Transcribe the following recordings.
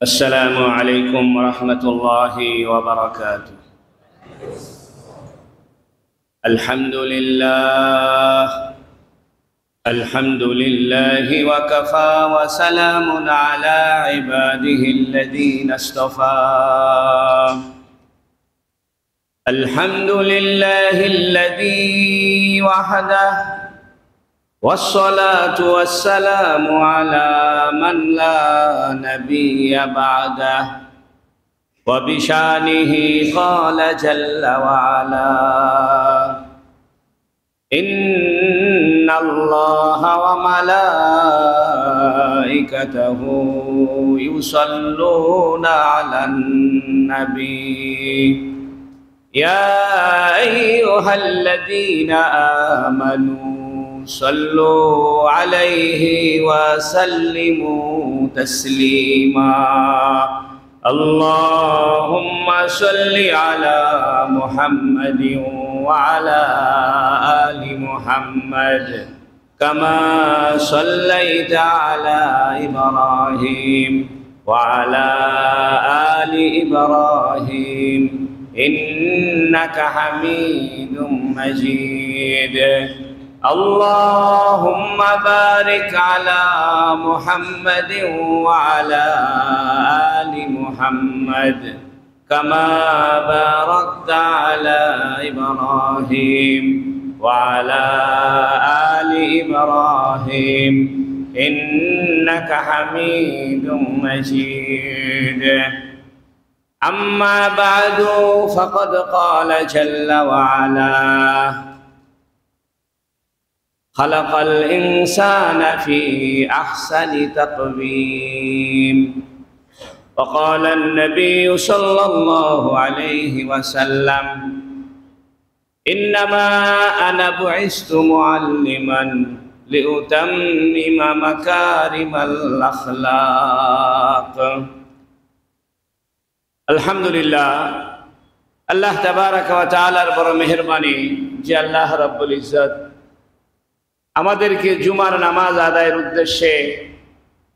السلام عليكم ورحمة الله وبركاته. الحمد لله وكفى وسلام على عباده الذين اصطفى. الحمد لله الذي وحده والصلاة والسلام على من لا نبي بعده وبشانه قال جل وعلا إن الله وملائكته يصلون على النبي يا أيها الذين آمنوا صلوا عليه وسلموا تسليما. اللهم صل على محمد وعلى آل محمد كما صليت على إبراهيم وعلى آل إبراهيم إنك حميد مجيد. اللهم بارك على محمد وعلى آل محمد كما باركت على إبراهيم وعلى آل إبراهيم إنك حميد مجيد. أما بعد فقد قال جل وعلا خلق الإنسان في أحسن تقويم. وقال النبي صلى الله عليه وسلم إنما أنا بعثت معلما لأتمم مكارم الأخلاق. الحمد لله আল্লাহ তাবারাক ওয়া তাআলার বড় মেহেরবানি যে আল্লাহ রাব্বুল ইজ্জত আমাদেরকে জুমার নামাজ আদায়ের উদ্দেশ্যে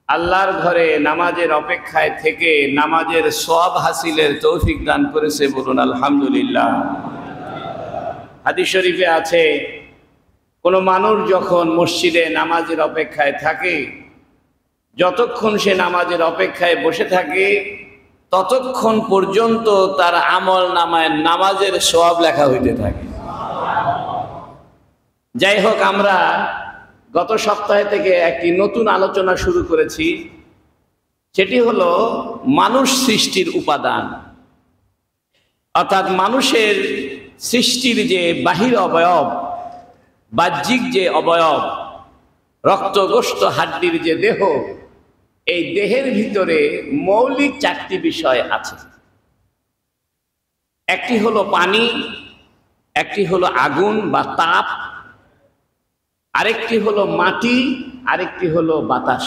আল্লাহর ঘরে নামাজের অপেক্ষায় থেকে নামাজের সওয়াব হাসিলের তৌফিক দান করেছে, বলুন আলহামদুলিল্লাহ। হাদিস শরীফে আছে কোনো মানুষ যখন মসজিদে নামাজের অপেক্ষায় থাকে, যতক্ষণ সে নামাজের অপেক্ষায় বসে থাকে ততক্ষণ পর্যন্ত তার আমল নামায় নামাজের সওয়াব লেখা হইতে থাকে। যাই হোক, আমরা গত সপ্তাহে থেকে একটি নতুন আলোচনা শুরু করেছি, সেটি হলো মানুষ সৃষ্টির উপাদান, অর্থাৎ মানুষের সৃষ্টির যে বাহির অবয়ব, বাহ্যিক যে অবয়ব, রক্ত গোশত হাড্ডির যে দেহ, এই দেহের ভিতরে মৌলিক চারটি বিষয় আছে। একটি হলো পানি, একটি হলো আগুন বা তাপ, আরেকটি হলো মাটি, আরেকটি হলো বাতাস।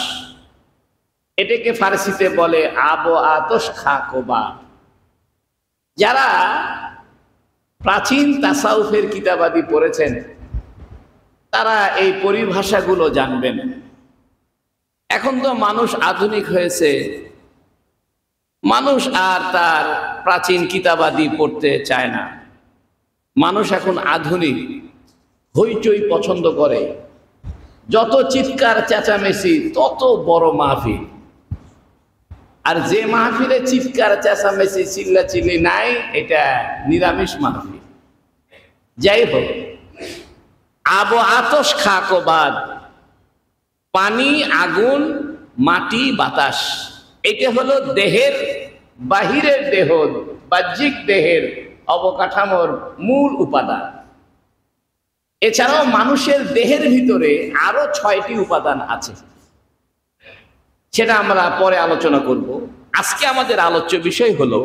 এটাকে ফারসিতে বলে আব ও আতশ খাকোবা। যারা প্রাচীন তাসাউফের কিতাবাদি পড়েছেন তারা এই পরিভাষাগুলো জানবেন। এখন তো মানুষ আধুনিক হয়েছে, মানুষ আর তার প্রাচীন কিতাবাদি পড়তে চায় না। মানুষ এখন আধুনিক, হইচই পছন্দ করে। যত চিৎকার চেঁচামেচি তত বড় মাহফিল, আর যে মাহফিলে চিৎকার চেঁচামেচি চিল্লাচিল্লি নাই, এটা নিরামিষ মাহফিল। যাই হোক, আব আতশ খাকবাদ, পানি, আগুন, মাটি, বাতাস, এটা হলো দেহের বাহিরের দেহ, বাহ্যিক দেহের অবকাঠামোর মূল উপাদান। এছাড়াও মানুষের দেহের ভিতরে আরো 6টি উপাদান আছে, সেটা আমরা পরে আলোচনা করব। আজকে আমাদের আলোচ্য বিষয় হলো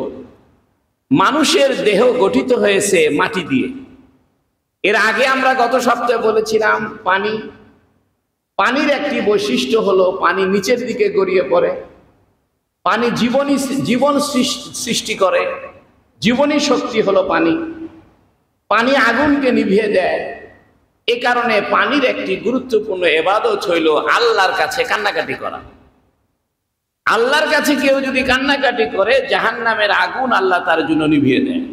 মানুষের দেহ গঠিত হয়েছে মাটি দিয়ে। এর আগে আমরা গত সপ্তাহে বলেছিলাম পানি। পানির একটি বৈশিষ্ট্য হলো পানি নিচের দিকে গড়িয়ে পড়ে, পানি জীবন সৃষ্টি করে, জীবনী শক্তি হলো পানি। পানি আগুনকে নিভিয়ে দেয়, এ কারণে পানির একটি গুরুত্বপূর্ণ ইবাদত হইল আল্লাহর কাছে কান্নাকাটি করা। আল্লাহর কাছে কেউ যদি কান্নাকাটি করে জাহান্নামের আগুন আল্লাহ তার জন্য নিভিয়ে দেয়।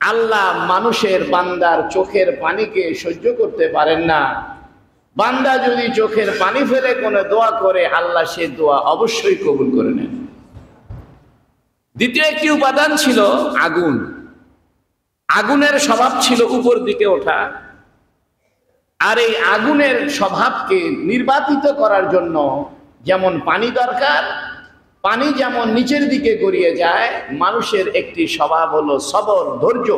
আল্লাহ মানুষের বান্দার চোখের পানিকে সহ্য করতে পারেন না। বান্দা যদি চোখের পানি ফেলে কোনো দোয়া করে আল্লাহ সে দোয়া অবশ্যই কবুল করে নেন। দ্বিতীয় একটি উপাদান ছিল আগুন। আগুনের স্বভাব ছিল উপর দিকে ওঠা, আর এই আগুনের স্বভাবকে নির্বাপিত করার জন্য যেমন পানি দরকার, পানি যেমন নিচের দিকে গড়িয়ে যায়, মানুষের একটি স্বভাব হলো সবর, ধৈর্য।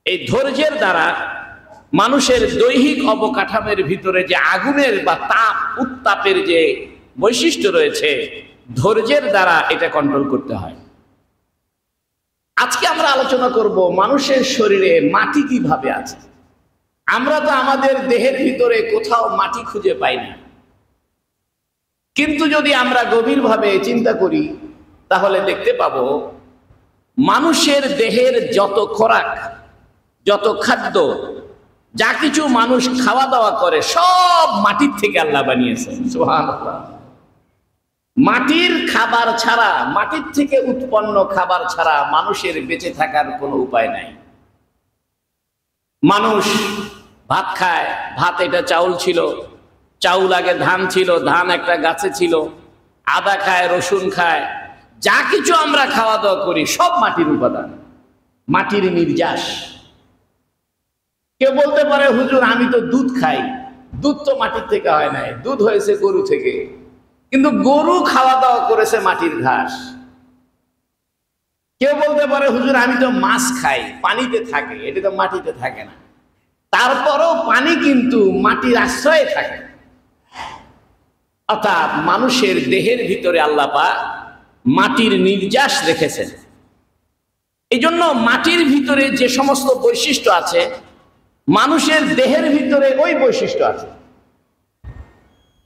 এই ধৈর্যের দ্বারা মানুষের দৈহিক অবকাঠামোর ভিতরে যে আগুনের বা তাপ উত্তাপের যে বৈশিষ্ট্য রয়েছে, ধৈর্যের দ্বারা এটা কন্ট্রোল করতে হয়। আজকে আমরা আলোচনা করব মানুষের শরীরে মাটি কিভাবে আছে। আমরা তো আমাদের দেহের ভিতরে কোথাও মাটি খুঁজে পাই না, কিন্তু যদি আমরা গভীরভাবে চিন্তা করি তাহলে দেখতে পাবো মানুষের দেহের যত খোরাক, যত খাদ্য, যা কিছু মানুষ খাওয়া দাওয়া করে সব মাটির থেকে আল্লাহ বানিয়েছেন। সুবহানাল্লাহ। মাটির খাবার ছাড়া, মাটির থেকে উৎপন্ন খাবার ছাড়া মানুষের বেঁচে থাকার কোনো উপায় নাই। মানুষ ভাত খায়, ভাত এটা চাউল ছিল, চাউল আগে ধান ছিল, ধান একটা গাছে ছিল, আদা খায়, রসুন খায়, যা কিছু আমরা খাওয়া দাওয়া করি সব মাটির উপাদান, মাটির নির্যাস। কেউ বলতে পারে হুজুর আমি তো দুধ খাই, দুধ তো মাটির থেকে হয় নাই, দুধ হয়েছে গরু থেকে, কিন্তু গরু খাওয়া দাওয়া করেছে মাটির ঘাস। কেউ বলতে পারে হুজুর আমি তো মাছ খাই, পানিতে থাকে, এটা তো মাটিতে থাকে না। তারপরও পানি কিন্তু মাটির আশ্রয়ে থাকে। অর্থাৎ মানুষের দেহের ভিতরে আল্লাহ পাক মাটির নির্যাস রেখেছেন। এই জন্য মাটির ভিতরে যে সমস্ত বৈশিষ্ট্য আছে, মানুষের দেহের ভিতরে ওই বৈশিষ্ট্য আছে।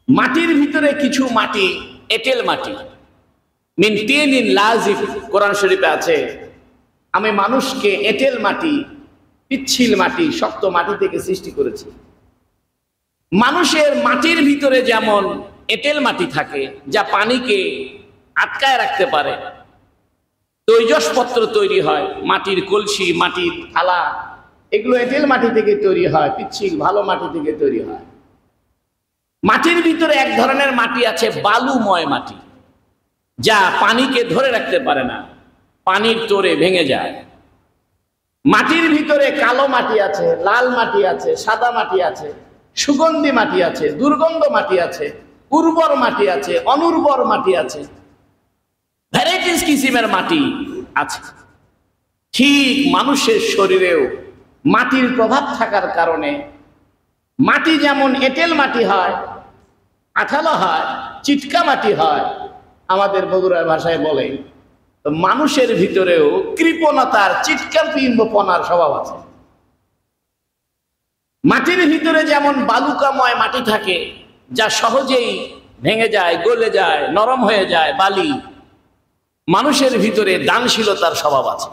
মাটির ভিতরে কিছু মাটি এঁটেল মাটি, মিন তিনিন লাযিব, কোরআন শরীফে আছে আমি মানুষকে এঁটেল মাটি, পিচ্ছিল মাটি, শক্ত মাটি থেকে সৃষ্টি করেছি। মানুষের মাটির ভিতরে যেমন এঁটেল মাটি থাকে যা পানিকে আটকায় রাখতে পারে, তৈজসপত্র তৈরি হয়, মাটির কলসি, মাটির থালা, এগুলো এঁটেল মাটি থেকে তৈরি হয়, পিচ্ছিল ভালো মাটি থেকে তৈরি হয়। মাটির ভিতরে এক ধরনের মাটি আছে বালুময় মাটি, যা পানিকে ধরে রাখতে পারে না, পানির তোরে ভেঙে যায়। মাটির ভিতরে কালো মাটি আছে, লাল মাটি আছে, সাদা মাটি আছে, সুগন্ধি মাটি আছে, দুর্গন্ধ মাটি আছে, উর্বর মাটি আছে, অনুর্বর মাটি আছে, ভ্যারাইটিস কিসিমের মাটি আছে। ঠিক মানুষের শরীরেও মাটির প্রভাব থাকার কারণে মাটি যেমন এঁটেল মাটি হয়, আঠালো হয়, চিটকা মাটি হয়, আমাদের বগুড়ার ভাষায় বলে, তো মানুষের ভিতরেও কৃপণতার, চিটকাপনার স্বভাব আছে। মাটির ভিতরে যেমন বালুকাময় মাটি থাকে যা সহজেই ভেঙে যায়, গলে যায়, নরম হয়ে যায়, বালি, মানুষের ভিতরে দানশীলতার স্বভাব আছে।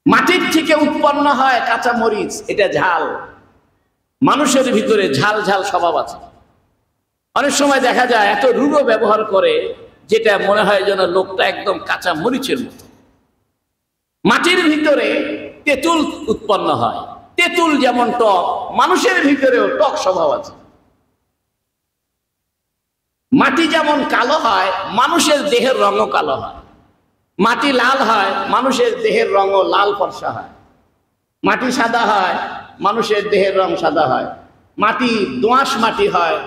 মাটির থেকে উৎপন্ন হয় কাঁচা মরিচ, এটা ঝাল, মানুষের ভিতরে ঝাল ঝাল স্বভাব আছে। অনেক সময় দেখা যায় এত রূঢ় ব্যবহার করে যেটা মনে হয় যেন লোকটা একদম কাঁচা মরিচের মতো। মাটির ভিতরে তেঁতুল উৎপন্ন হয়, তেঁতুল যেমন টক, মানুষের ভিতরেও টক স্বভাব আছে। মাটি যেমন কালো হয়, মানুষের দেহের রঙও কালো হয়। মাটি লাল হয়, মানুষের দেহের রঙও লাল ফর্সা হয়। মাটি সাদা হয়, মানুষের দেহের রং সাদা হয়। মাটি দোআঁশ মাটি হয়,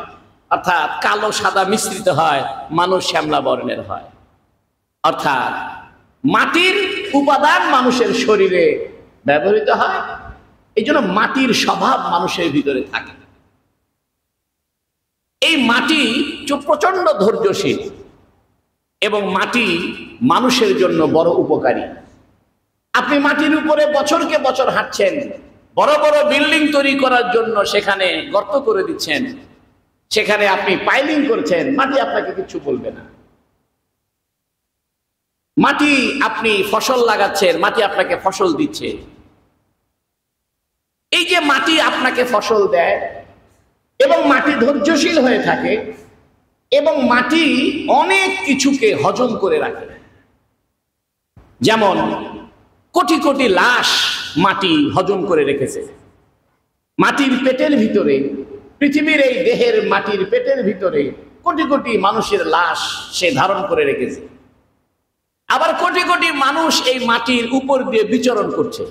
অর্থাৎ কালো সাদা মিশ্রিত হয়, মানুষ শ্যামলা বর্ণের হয়। অর্থাৎ মাটির উপাদান মানুষের শরীরে ব্যবহৃত হয়, এই জন্য মাটির স্বভাব মানুষের ভিতরে থাকে। এই মাটি প্রচন্ড ধৈর্যশীল এবং মাটি মানুষের জন্য বড় উপকারী। আপনি মাটির উপরে বছরকে বছর হাঁটছেন, বড় বড় বিল্ডিং তৈরি করার জন্য সেখানে গর্ত করে দিচ্ছেন, সেখানে আপনি পাইলিং করছেন, মাটি আপনাকে কিছু বলবে না। মাটি, আপনি ফসল লাগাচ্ছেন, মাটি আপনাকে ফসল দিচ্ছে। এই যে মাটি আপনাকে ফসল দেয়, এবং মাটি ধৈর্যশীল হয়ে থাকে এবং মাটি অনেক কিছুকে হজম করে রাখে। যেমন কোটি কোটি লাশ মাটি হজম করে রেখেছে। মাটির পেটের ভিতরে, পৃথিবীর এই দেহের মাটির পেটের ভিতরে কোটি কোটি মানুষের লাশ সে ধারণ করে রেখেছে। আবার কোটি কোটি মানুষ এই মাটির উপর দিয়ে বিচরণ করছে।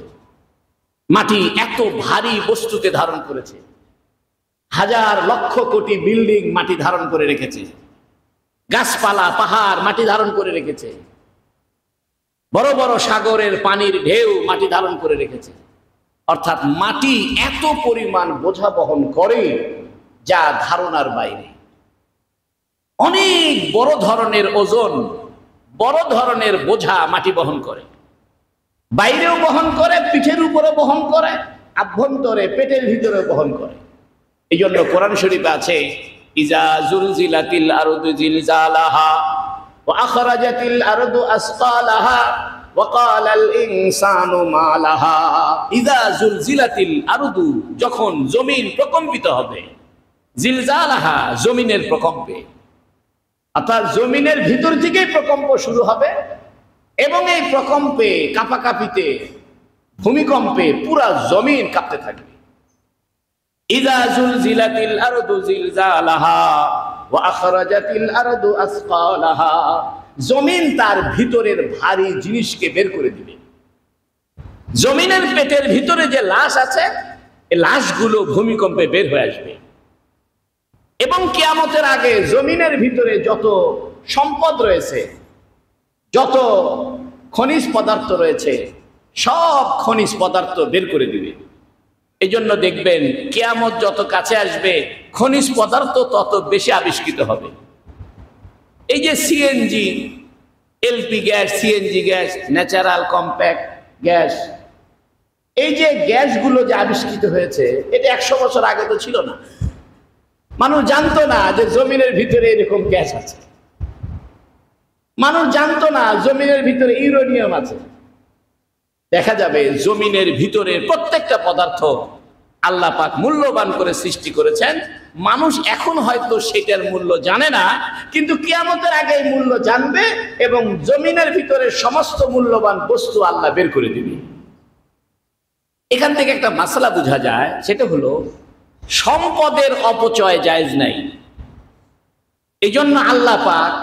মাটি এত ভারী বস্তুকে ধারণ করেছে। হাজার লক্ষ কোটি বিল্ডিং মাটি ধারণ করে রেখেছে। গাছপালা, পাহাড় মাটি ধারণ করে রেখেছে। বড় বড় সাগরের পানির ঢেউ মাটি ধারণ করে রেখেছে। অর্থাৎ মাটি এত পরিমাণ বোঝা বহন করে যা ধারণার বাইরে। অনেক বড় ধরনের ওজন, বড় ধরনের বোঝা মাটি বহন করে। বাইরেও বহন করে, পিঠের উপরে বহন করে, আভ্যন্তরে পেটের ভিতরে বহন করে। এই জন্য কোরআন শরীফে আছে, ইজা জুলজিলাতিল আরদু জিলজালাহা ওয়া আখরাজাতিল আরদু আসকালাহা ওয়া ক্বালাল ইনসানু মা লাহা। ইজা জুলজিলাতিল আরদু, যখন জমিন প্রকম্পিত হবে, জিলজালাহা জমিনের প্রকম্পে, অর্থাৎ জমিনের ভিতর থেকেই প্রকম্প শুরু হবে এবং এই প্রকম্পে, কাঁপাকাঁপিতে, ভূমিকম্পে পুরা জমিন কাঁপতে থাকবে। ইযা জুলজিলাতিল আরদু জিলজালাহা ওয়া আখরাজাতিল আরদু আসকালাহা, জমিন তার ভিতরের ভারী জিনিসকে বের করে দিবে। জমিনের পেটের ভিতরে যে লাশ আছে, এই লাশগুলো ভূমিকম্পে বের হয়ে আসবে। এবং কিয়ামতের আগে জমিনের ভিতরে যত সম্পদ রয়েছে, যত খনিজ পদার্থ রয়েছে, সব খনিজ পদার্থ বের করে দিবে। এই জন্য দেখবেন কিয়ামত যত কাছে আসবে খনিজ পদার্থ তত বেশি আবিষ্কৃত হবে। এই যে CNG, LP gas, CNG gas, natural compact gas, এই যে গ্যাসগুলো যে আবিষ্কৃত হয়েছে, এটা 100 বছর আগে তো ছিল না। মানুষ জানতো না যে জমিনের ভিতরে এরকম গ্যাস আছে। মানুষ জানতো না জমিনের ভিতরে ইউরেনিয়াম আছে। দেখা যাবে জমিনের ভিতরে প্রত্যেকটা পদার্থ আল্লাহ পাক মূল্যবান করে সৃষ্টি করেছেন। মানুষ এখন হয়তো সেটার মূল্য জানে না, কিন্তু কিয়ামতের আগে মূল্য জানবে এবং জমিনের ভিতরে সমস্ত মূল্যবান বস্তু আল্লাহ বের করে দিবে। এখান থেকে একটা মাসলা বোঝা যায়, সেটা হলো সম্পদের অপচয় জায়েজ নাই। এই জন্য আল্লাহ পাক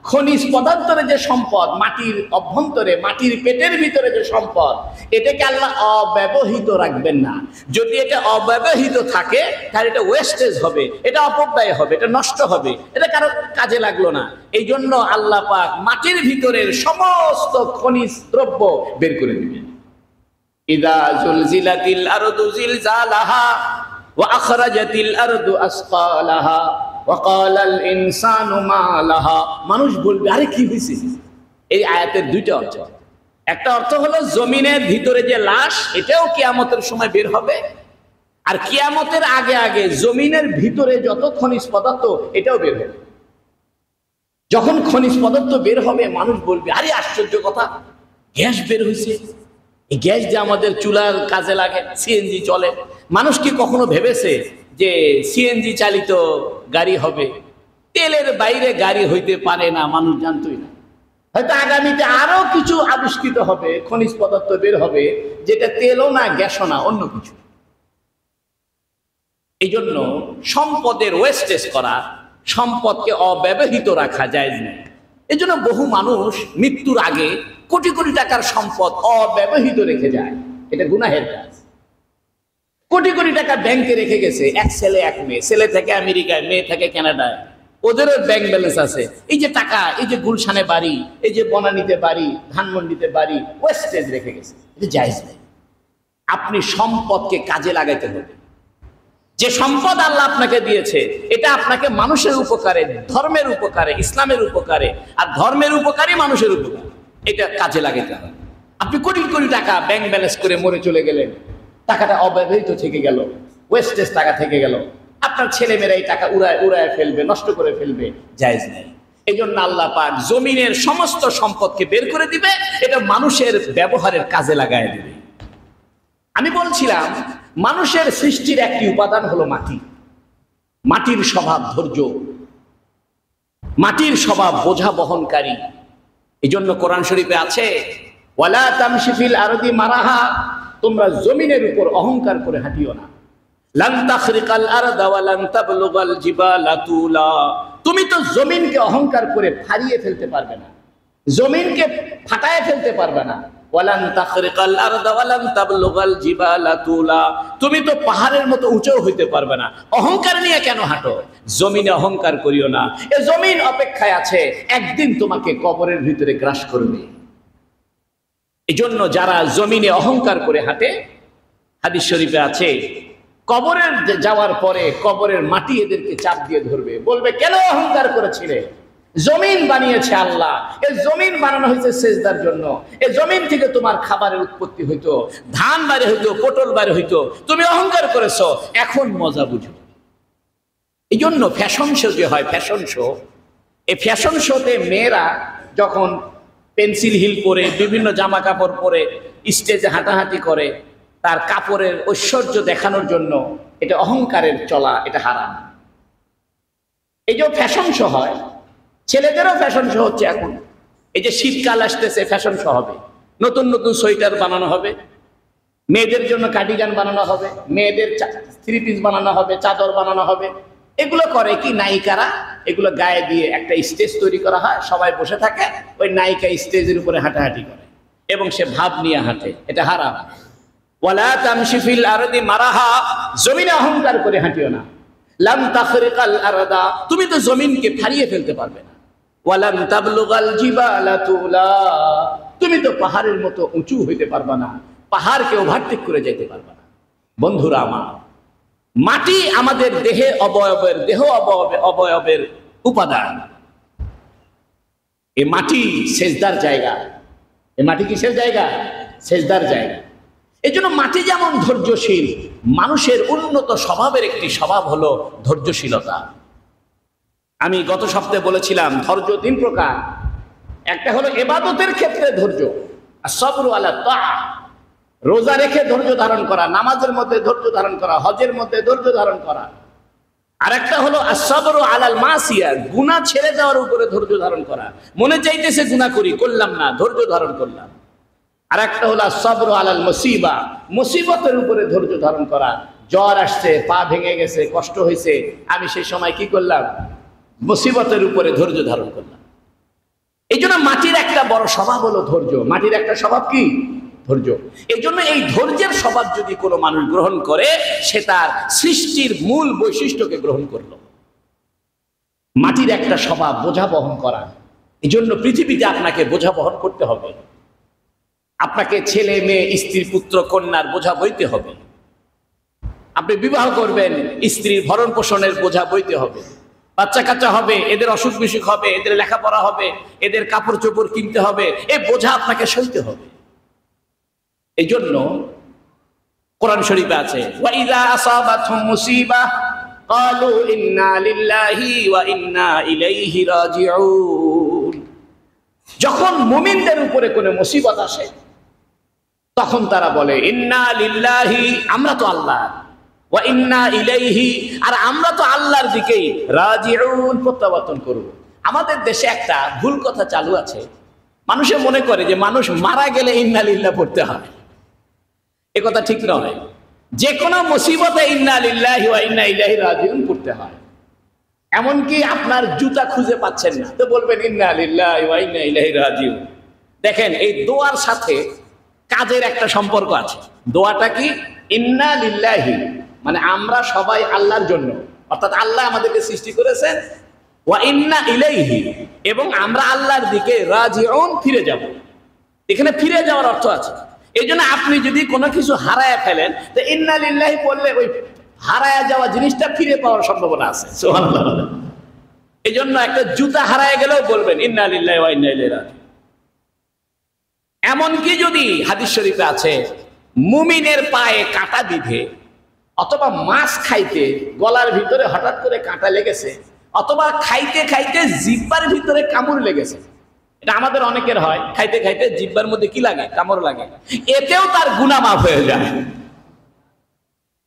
খনিজ পদার্থের যে সম্পদ, মাটির অভ্যন্তরে, মাটির পেটের ভিতরে যে সম্পদ, এটাকে আল্লাহ অব্যবহৃত রাখবেন না। যদি এটা অব্যবহৃত থাকে তাহলে এটা ওয়েস্টেজ হবে, এটা অপব্যয় হবে, এটা নষ্ট হবে, এটা কারো কাজে লাগলো না। এই জন্য আল্লাহ পাক মাটির ভিতরের সমস্ত খনিজ দ্রব্য বের করে দিবেন। ইযা জুলজিলাতিল আরদু জিলজালাহা ওয়া আখরাজাতিল আরদু আসকালাহা ওয়া ক্বালাল ইনসানু মা লাহা। মানুষ বলবে, আরে কি হইছে? এই আয়াতের দুইটা অর্থ। একটা অর্থ হলো জমিনের ভিতরে যে লাশ, এটাও কিয়ামতের সময় বের হবে। আর কিয়ামতের আগে আগে জমিনের ভিতরে যত খনিজ পদার্থ, এটাও বের হবে। যখন খনিজ পদার্থ বের হবে, মানুষ বলবে, আরে আশ্চর্য কথা, গ্যাস বের হয়েছে। এই গ্যাস যে আমাদের চুলার কাজে লাগে, সিএনজি চলে। মানুষ কি কখনো ভেবেছে যে সিএনজি চালিত গাড়ি হবে? তেলের বাইরে গাড়ি হইতে পারে না, মানুষ জানতোই না। হয়তো আগামীতে আরো কিছু আবিষ্কৃত হবে, খনিজ পদার্থ বের হবে, যেটা তেলও না, গ্যাসও না, অন্য কিছু। এই জন্য সম্পদের ওয়েস্টেজ করা, সম্পদকে অব্যবহৃত রাখা জায়েজ নেই। এই জন্য বহু মানুষ মৃত্যুর আগে কোটি কোটি টাকার সম্পদ অব্যবহৃত রেখে যায়। এটা গুনাহের কাজ। কোটি কোটি টাকা ব্যাংকে রেখে গেছে, এক ছেলে এক মেয়ে, ছেলে থেকে আমেরিকায়, মেয়ে থেকে কানাডায়, ওদেরও ব্যাংক ব্যালেন্স আছে। এই যে টাকা, এই যে গুলশানে বাড়ি, এই যে বনানীতে বাড়ি, ধানমন্ডিতে বাড়ি, ওয়েস্টেজ রেখে গেছে। এটা জায়েজ নেই। আপনি সম্পদকে কাজে লাগাইতে হবে। যে সম্পদ আল্লাহ আপনাকে দিয়েছে, এটা আপনাকে মানুষের উপকারে, ধর্মের উপকারে, ইসলামের উপকারে, আর ধর্মের উপকারী মানুষের উপকার, এটা কাজে লাগাইতে হবে। আপনি কোটি কোটি টাকা ব্যাংক ব্যালেন্স করে মরে চলে গেলেন, টাকাটা অব্যবহৃত থেকে গেল, ওয়েস্টেজ টাকা থেকে গেল, আপনার ছেলেমেয়েরা এই টাকা উড়ায় ফেলবে, নষ্ট করে ফেলবে, জায়েজ নেই। এই জন্য আল্লাহ পাক জমিনের সমস্ত সম্পদকে বের করে দিবে, এটা মানুষের ব্যবহারের কাজে লাগায় দিবে। আমি বলছিলাম মানুষের সৃষ্টির একটি উপাদান হলো মাটি। মাটির স্বভাব ধৈর্য, মাটির স্বভাব বোঝা বহনকারী। এই জন্য কোরআন শরীফে আছে, ওয়ালা তামশি ফিল আরদি মারাহা, তোমরা জমিনের উপর অহংকার করে হাঁটিও না। লান তাখরিকাল আরদা ওয়া লান তাবলুগাল জিবালা তুলা, তুমি তো জমিনকে অহংকার করে ফাড়িয়ে ফেলতে পারবে না, জমিনকে ফাটায় ফেলতে পারবে না। ওয়ালান তাখরিকাল আরদা ওয়া লান তাবলুগাল জিবালা তুলা, তুমি তো পাহাড়ের মতো উঁচু হইতে পারবে না। অহংকার নিয়ে কেন হাঁটো? জমিনে অহংকার করিও না, এ জমিন অপেক্ষায় আছে, একদিন তোমাকে কবরের ভিতরে গ্রাস করবে। এই জন্য যারা জমিনে অহংকার করে হাঁটে, হাদিস শরীফে আছে, কবরের যাওয়ার পরে কবরের মাটি এদেরকে চাপ দিয়ে ধরবে, বলবে কেন অহংকার করেছিলে? জমিন বানিয়েছে আল্লাহ, এই জমিন বানানো হয়েছে সেজদার জন্য, এই জমিন থেকে তোমার খাবারের উৎপত্তি হইতো, ধান বাইরে হইতো, পটল বাইরে হইতো, তুমি অহংকার করেছো, এখন মজা বুঝো। এই জন্য ফ্যাশন শো যে হয়, ফ্যাশন শো, এই ফ্যাশন শোতে মেয়েরা যখন পেন্সিল হিল পরে, বিভিন্ন জামা কাপড় পরে স্টেজে হাঁটাহাঁটি করে, তার কাপড়ের ঐশ্বর্য দেখানোর জন্য, এটা অহংকারের চলা, এটা হারাম। এই যে ফ্যাশন শো হয়, ছেলেদেরও ফ্যাশন শো হচ্ছে এখন। এই যে শীতকাল আসতেছে, ফ্যাশন শো হবে, নতুন নতুন সোয়েটার বানানো হবে, মেয়েদের জন্য কার্ডিগান বানানো হবে, মেয়েদের থ্রি পিস বানানো হবে, চাদর বানানো হবে। এগুলো করে কি নায়িকারা, এগুলো গায়ে দিয়ে একটা স্টেজ তৈরি করা হয়, সবাই বসে থাকে, ওই নায়িকা স্টেজের উপরে হাঁটাহাঁটি করে এবং সে ভাব নিয়ে হাঁটে, এটা হারাম। ওয়ালা তামশি ফিল আরদি মারাহা, জমিনে অহংকার করে হাঁটিও না। লাম তাখরিকাল আরদা, তুমি তো জমিনকে ফাড়িয়ে ফেলতে পারবে না। ওয়ালান তাবলুগাল জিবালা তুলা, তুমি তো পাহাড়ের মতো উঁচু হইতে পারবা না, পাহাড়কে ওভারটেক করে যেতে পারবা না। বন্ধুরা আমার, মাটি আমাদের দেহে অবয়বের, অবয়বের উপাদান। এই মাটি সেজদার জায়গা, এই মাটি কিসের জায়গা? সেজদার জায়গা। এই জন্য মাটি যেমন ধৈর্যশীল, মানুষের উন্নত স্বভাবের একটি স্বভাব হলো ধৈর্যশীলতা। আমি গত সপ্তাহে বলেছিলাম ধৈর্য তিন প্রকার। একটা হলো ইবাদতের ক্ষেত্রে ধৈর্য, as-sabru ala তাআ, রোজা রেখে ধৈর্য ধারণ করা, নামাজের মধ্যে ধৈর্য ধারণ করা, হজের মধ্যে ধৈর্য ধারণ করা। আর একটা হলো as-sabru আলাল মাসিয়া, গুনাহ ছেড়ে যাওয়ার উপরে ধৈর্য ধারণ করা, মনে চাইতেছে গুনাহ করি, করলাম না, ধৈর্য ধারণ করলাম। আর একটা হলো as-sabru আলাল মুসিবা, মুসিবতের উপরে ধৈর্য ধারণ করা, জ্বর আসছে, পা ভেঙে গেছে, কষ্ট হয়েছে, আমি সেই সময় কি করলাম? মুসিবতের উপরে ধৈর্য ধারণ করলাম। এই জন্য মাটির একটা বড় স্বভাব হলো ধৈর্য। মাটির একটা স্বভাব কি? ধৈর্য। এই জন্য এই ধৈর্যের স্বভাব যদি কোনো মানুষ গ্রহণ করে, সে তার সৃষ্টির মূল বৈশিষ্ট্যকে গ্রহণ করলো। মাটির একটা স্বভাব বোঝা বহন করা। এই জন্য পৃথিবীতে আপনাকে বোঝা বহন করতে হবে, আপনাকে ছেলে মেয়ে স্ত্রী পুত্র কন্যার বোঝা বইতে হবে। আপনি বিবাহ করবেন, স্ত্রীর ভরণ পোষণের বোঝা বইতে হবে, বাচ্চা কাচ্চা হবে, এদের অসুখ বিসুখ হবে, এদের লেখাপড়া হবে, এদের কাপড় চোপড় কিনতে হবে, এই বোঝা আপনাকে সইতে হবে। এই জন্য কোরআন শরীফে আছে, ওয়া ইযা আসাবাতহুম মুসিবা ক্বালু ইন্না লিল্লাহি ওয়া ইন্না ইলাইহি রাজিউন। যখন মুমিনদের উপরে কোনো মুসিবত আসে, তখন তারা বলে ইন্না লিল্লাহি, আমরা তো আল্লাহ, ওয়া ইন্না ইলাইহি, আর আমরা তো আল্লাহর দিকেই রাজিউন, প্রত্যাবর্তন করব। আমাদের দেশে একটা ভুল কথা চালু আছে, মানুষে মনে করে যে মানুষ মারা গেলে ইন্না লিল্লাহ পড়তে হয়। এ কথা ঠিক নয়। যে কোনো মুসিবতে ইন্না লিল্লাহি ওয়া ইন্না ইলাইহি রাজিউন পড়তে হয়। এমনকি আপনার জুতা খুঁজে পাচ্ছেন না, তো বলবেন ইন্না লিল্লাহি ওয়া ইন্না ইলাইহি রাজিউন। দেখেন, এই দোয়ার সাথে কাজের একটা সম্পর্ক আছে। দোয়াটা কি? ইন্না লিল্লাহি, মানে আমরা সবাই আল্লাহর জন্য, অর্থাৎ আল্লাহ আমাদেরকে সৃষ্টি করেছেন, ওয়া ইন্না ইলাইহি, এবং আমরা আল্লাহর দিকে রাজিউন, ফিরে যাব। এখানে ফিরে যাওয়ার অর্থ আছে। এই জন্য আপনি যদি কোনো কিছু হারায় ফেলেন, তো ইন্না লিল্লাহি বললে ওই হারায় যাওয়া জিনিসটা ফিরে পাওয়ার সম্ভাবনা আছে। সুবহানাল্লাহ। এই জন্য একটা জুতা হারায় গেলেও বলবেন ইন্না লিল্লাহি ওয়া ইন্না ইলাইহি রাজিউন। এমনকি যদি হাদিস শরীফে আছে, মুমিনের পায়ে কাঁটা বিধে, অথবা মাছ খাইতে গলার ভিতরে হঠাৎ করে কাঁটা লেগেছে, অথবা খাইতে খাইতে জিহ্বার ভিতরে কামড় লেগেছে, এটা আমাদের অনেকের হয়, খাইতে খাইতে জিহ্বার মধ্যে কি লাগে? কামড় লাগে, এতেও তার গুনাহ মাফ হয়ে যায়।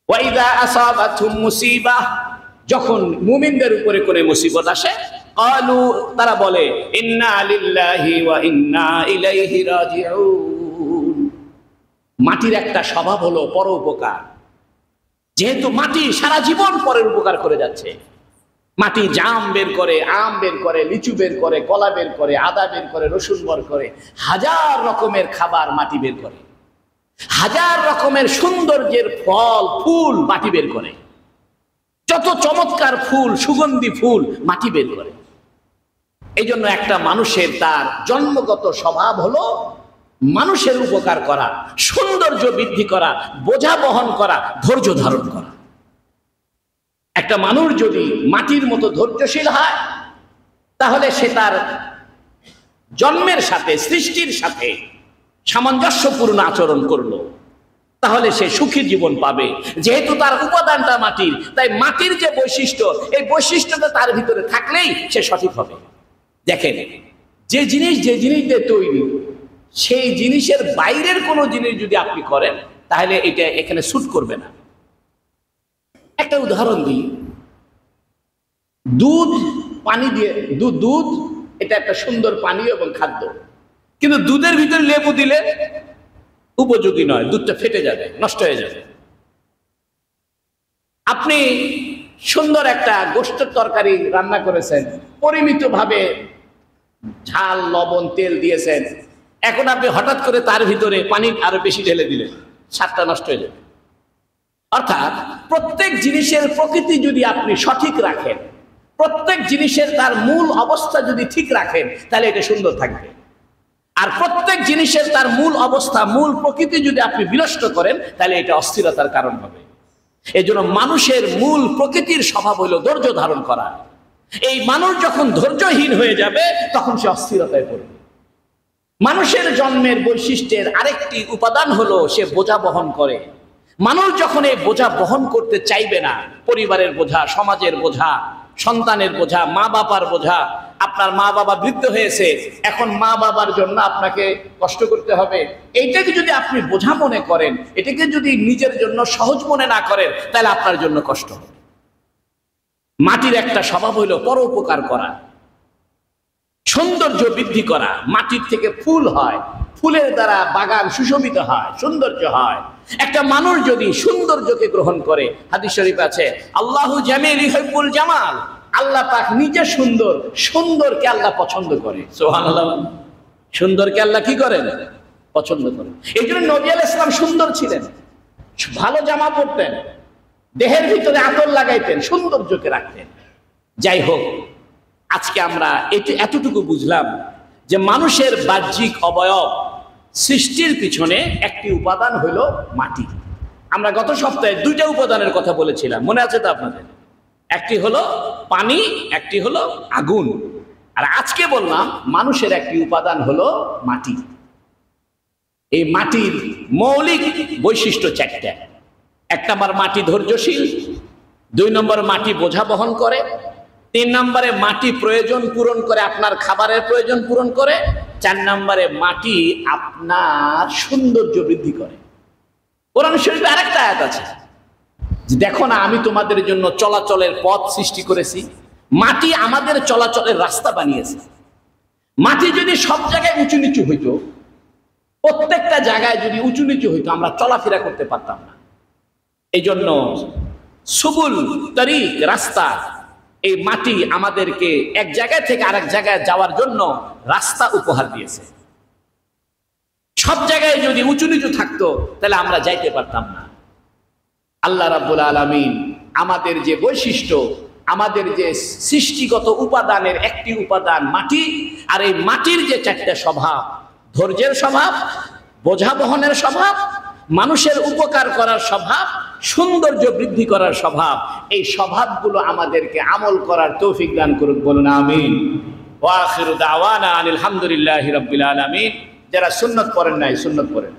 ওয়া ইযা আসাবাতহুম মুসিবা যখন মুমিনদের উপরে কোনো মুসিবত আসে, ক্বালু, তারা বলে, ইন্না লিল্লাহি ওয়া ইন্না ইলাইহি রাজিউন। মাটির একটা স্বভাব হলো পরোপকার। যেহেতু মাটি সারা জীবন পরের উপকার করে যাচ্ছে, মাটি জাম বের করে, আম বের করে, লিচু বের করে, কলা বের করে, আদা বের করে, রসুন বের করে, হাজার রকমের খাবার মাটি বের করে, হাজার রকমের সৌন্দর্যের ফল ফুল মাটি বের করে, যত চমৎকার ফুল, সুগন্ধি ফুল মাটি বের করে। এই জন্য একটা মানুষের তার জন্মগত স্বভাব হলো মানুষের উপকার করা, সৌন্দর্য বৃদ্ধি করা, বোঝা বহন করা, ধৈর্য ধারণ করা। একটা মানুষ যদি মাটির মতো ধৈর্যশীল হয়, তাহলে সে তার জন্মের সাথে, সৃষ্টির সাথে সামঞ্জস্যপূর্ণ আচরণ করলো, তাহলে সে সুখী জীবন পাবে। যেহেতু তার উপাদানটা মাটির, তাই মাটির যে বৈশিষ্ট্য, এই বৈশিষ্ট্যটা তার ভিতরে থাকলেই সে সঠিক হবে। দেখেন, যে জিনিস দিয়ে তৈরি, সেই জিনিসের বাইরের কোনো জিনিস যদি আপনি করেন, তাহলে এটা এখানে স্যুট করবে না। একটা উদাহরণ দিই, দুধ পানি দিয়ে, দুধ এটা একটা সুন্দর পানীয় এবং খাদ্য, কিন্তু দুধের ভিতরে লেবু দিলে উপযোগী নয়, দুধটা ফেটে যাবে, নষ্ট হয়ে যাবে। আপনি সুন্দর একটা গোশতের তরকারি রান্না করেছেন, পরিমিতভাবে ঝাল, লবণ, তেল দিয়েছেন, এখন আপনি হঠাৎ করে তার ভিতরে পানি আরো বেশি ঢেলে দিলেন, স্বাদটা নষ্ট হয়ে যাবে। অর্থাৎ প্রত্যেক জিনিসের প্রকৃতি যদি আপনি সঠিক রাখেন, প্রত্যেক জিনিসের তার মূল অবস্থা যদি ঠিক রাখেন, তাহলে এটা সুন্দর থাকবে। আর প্রত্যেক জিনিসের তার মূল অবস্থা, মূল প্রকৃতি যদি আপনি বিনষ্ট করেন, তাহলে এটা অস্থিরতার কারণ হবে। এই জন্য মানুষের মূল প্রকৃতির স্বভাব হলো ধৈর্য ধারণ করা। এই মানুষ যখন ধৈর্যহীন হয়ে যাবে, তখন সে অস্থিরতায় পড়বে। মানুষের জন্মের বৈশিষ্ট্যের আরেকটি উপাদান হলো সে বোঝা বহন করে। মানুষ যখন এই বোঝা বহন করতে চাইবে না, পরিবারের বোঝা, সমাজের বোঝা, সন্তানের বোঝা, মা বাবার বোঝা, আপনার মা বাবা বৃদ্ধ হয়েছে, এখন মা বাবার জন্য আপনাকে কষ্ট করতে হবে, এইটাকে যদি আপনি বোঝা মনে করেন, এটাকে যদি নিজের জন্য সহজ মনে না করেন, তাহলে আপনার জন্য কষ্ট হবে। মাটির একটা স্বভাব হইল পরোপকার করা, সৌন্দর্য বৃদ্ধি করা। মাটির থেকে ফুল হয়, ফুলের দ্বারা বাগান সুশোভিত হয়, সৌন্দর্য হয়। একটা মানুষ যদি সৌন্দর্যকে গ্রহণ করে, হাদিস শরীফ আছে, আল্লাহু জামিল ইউহিব্বুল জামাল, আল্লাহ পাক নিজে সুন্দর, সুন্দরকে আল্লাহ পছন্দ করে। সুবহানাল্লাহ। সুন্দরকে আল্লাহ কি করেন? পছন্দ করেন। এই জন্য নবী আলাইহিস সালাম সুন্দর ছিলেন, ভালো জামা পরতেন, দেহের ভিতরে আতর লাগাইতেন, সৌন্দর্যকে রাখতেন। যাই হোক, আজকে আমরা এতটুকু বুঝলাম যে মানুষের বাহ্যিক অবয়ব সৃষ্টির পিছনে একটি উপাদান হলো মাটি। আমরা গত সপ্তাহে দুইটা উপাদানের কথা বলেছিলাম, মনে আছে তো আপনাদের? একটি হলো পানি, একটি হলো আগুন। আর আজকে বললাম মানুষের একটি উপাদান হলো মাটি। এই মাটির মৌলিক বৈশিষ্ট্য চারটা। এক নম্বর, মাটি ধৈর্যশীল। দুই নম্বর, মাটি বোঝা বহন করে। তিন নম্বরে, মাটি প্রয়োজন পূরণ করে, আপনার খাবারের প্রয়োজন পূরণ করে। চার নম্বরে, মাটি আপনার সৌন্দর্য বৃদ্ধি করে। কোরআন শরীফে আরেকটা আয়াত আছে যে, দেখো না, আমি তোমাদের জন্য চলাচলের পথ সৃষ্টি করেছি। মাটি আমাদের চলাচলের রাস্তা বানিয়েছে। মাটি যদি সব জায়গায় উঁচু নিচু হইতো, প্রত্যেকটা জায়গায় যদি উঁচু নিচু হইতো, আমরা চলাফেরা করতে পারতাম না। এই জন্য সুবুল, তরিক, রাস্তা, এই মাটি আমাদেরকে এক জায়গা থেকে আরেক জায়গায় যাওয়ার জন্য রাস্তা উপহার দিয়েছে। সব জায়গায় যদি উঁচু নিচু থাকতো, তাহলে আমরা যাইতে পারতাম না। আল্লাহ রাব্বুল আলামিন আমাদের যে বৈশিষ্ট্য, আমাদের যে সৃষ্টিগত উপাদানের একটি উপাদান মাটি, আর এই মাটির যে চারটা স্বভাব, ধৈর্যের স্বভাব, বোঝা বহনের স্বভাব, মানুষের উপকার করার স্বভাব, সৌন্দর্য বৃদ্ধি করার স্বভাব, এই স্বভাবগুলো আমাদেরকে আমল করার তৌফিক দান করুক, বলুন আমিন। ওয়া আখিরু দাওয়ানা আলহামদুলিল্লাহি রাব্বিল আলামিন। যারা সুন্নাত পড়েন নাই, সুন্নাত পড়েন।